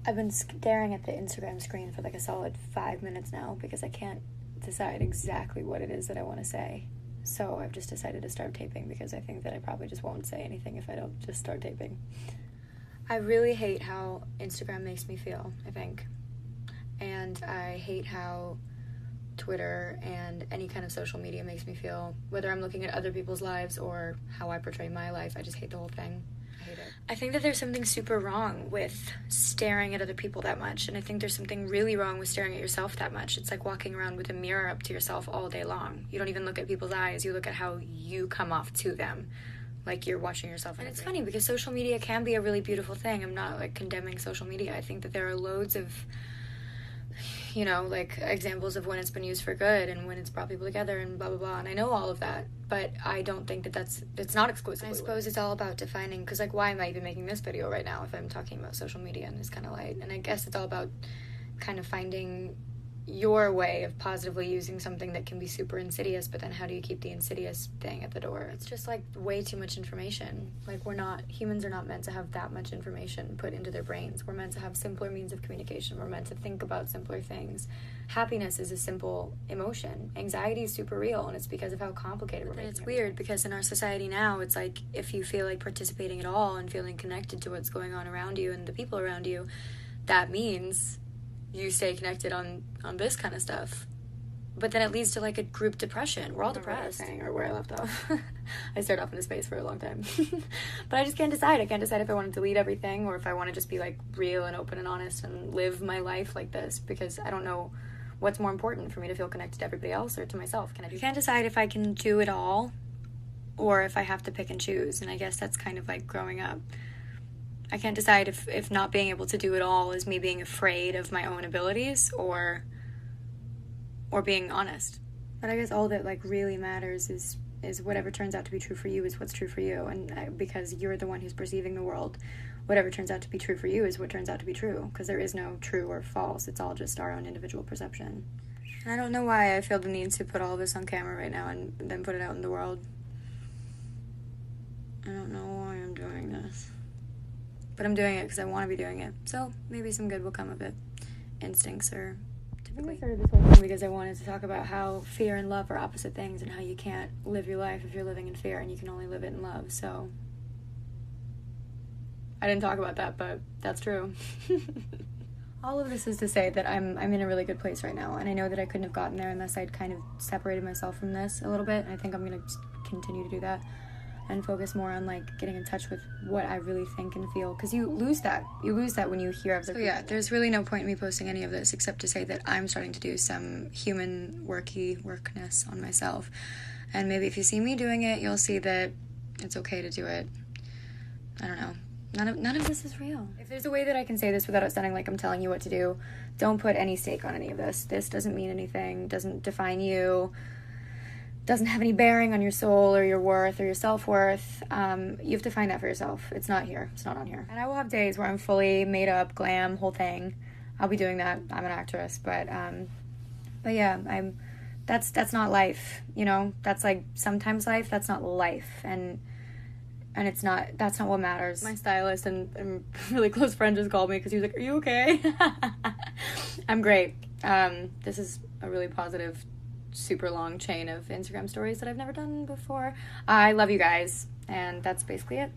I've been staring at the Instagram screen for like a solid 5 minutes now because I can't decide exactly what it is that I want to say. So I've just decided to start taping because I think that I probably just won't say anything if I don't just start taping. I really hate how Instagram makes me feel, I think. And I hate how Twitter and any kind of social media makes me feel. Whether I'm looking at other people's lives or how I portray my life, I just hate the whole thing. I hate it. I think that there's something super wrong with staring at other people that much, and I think there's something really wrong with staring at yourself that much. It's like walking around with a mirror up to yourself all day long. You don't even look at people's eyes, you look at how you come off to them, like you're watching yourself. And it's funny because social media can be a really beautiful thing. I'm not like condemning social media. I think that there are loads of, you know, like examples of when it's been used for good and when it's brought people together and blah blah blah, and I know all of that, but I don't think that it's not exclusive. I suppose it's all about defining, because like, why am I even making this video right now if I'm talking about social media and it's kind of light? And I guess it's all about kind of finding your way of positively using something that can be super insidious, but then how do you keep the insidious thing at the door? It's just like way too much information. Like, humans are not meant to have that much information put into their brains. We're meant to have simpler means of communication. We're meant to think about simpler things. Happiness is a simple emotion. Anxiety is super real, and it's because of how complicated we're making it. It's weird because in our society now, it's like if you feel like participating at all and feeling connected to what's going on around you and the people around you, that means you stay connected on this kind of stuff. But then it leads to like a group depression. We're all depressed. Or where I left off. I started off in a space for a long time. But I just can't decide. I can't decide if I want to delete everything or if I want to just be like real and open and honest and live my life like this, because I don't know what's more important for me, to feel connected to everybody else or to myself. I can't decide if I can do it all or if I have to pick and choose. And I guess that's kind of like growing up. I can't decide if not being able to do it all is me being afraid of my own abilities or being honest. But I guess all that like really matters is whatever turns out to be true for you is what's true for you. And because you're the one who's perceiving the world, whatever turns out to be true for you is what turns out to be true. Because there is no true or false. It's all just our own individual perception. And I don't know why I feel the need to put all of this on camera right now and then put it out in the world. I don't know why I'm doing this. But I'm doing it because I want to be doing it. So maybe some good will come of it. Instincts are typically. I started this whole thing because I wanted to talk about how fear and love are opposite things and how you can't live your life if you're living in fear and you can only live it in love. So I didn't talk about that, but that's true. All of this is to say that I'm in a really good place right now, and I know that I couldn't have gotten there unless I'd kind of separated myself from this a little bit, and I think I'm going to continue to do that and focus more on like getting in touch with what I really think and feel, because you lose that when you hear of the people. Yeah, there's really no point in me posting any of this except to say that I'm starting to do some human workness on myself, and maybe if you see me doing it, you'll see that it's okay to do it. I don't know. None of this is real. If there's a way that I can say this without it sounding like I'm telling you what to do, don't put any stake on any of this. This doesn't mean anything, doesn't define you, doesn't have any bearing on your soul or your worth or your self-worth. You have to find that for yourself. It's not here. It's not on here. And I will have days where I'm fully made up, glam, whole thing. I'll be doing that. I'm an actress, but yeah, that's not life, you know? That's like sometimes life, that's not life. And that's not what matters. My stylist and really close friend just called me because he was like, "Are you okay?" I'm great. This is a really positive, super long chain of Instagram stories that I've never done before. I love you guys, and that's basically it.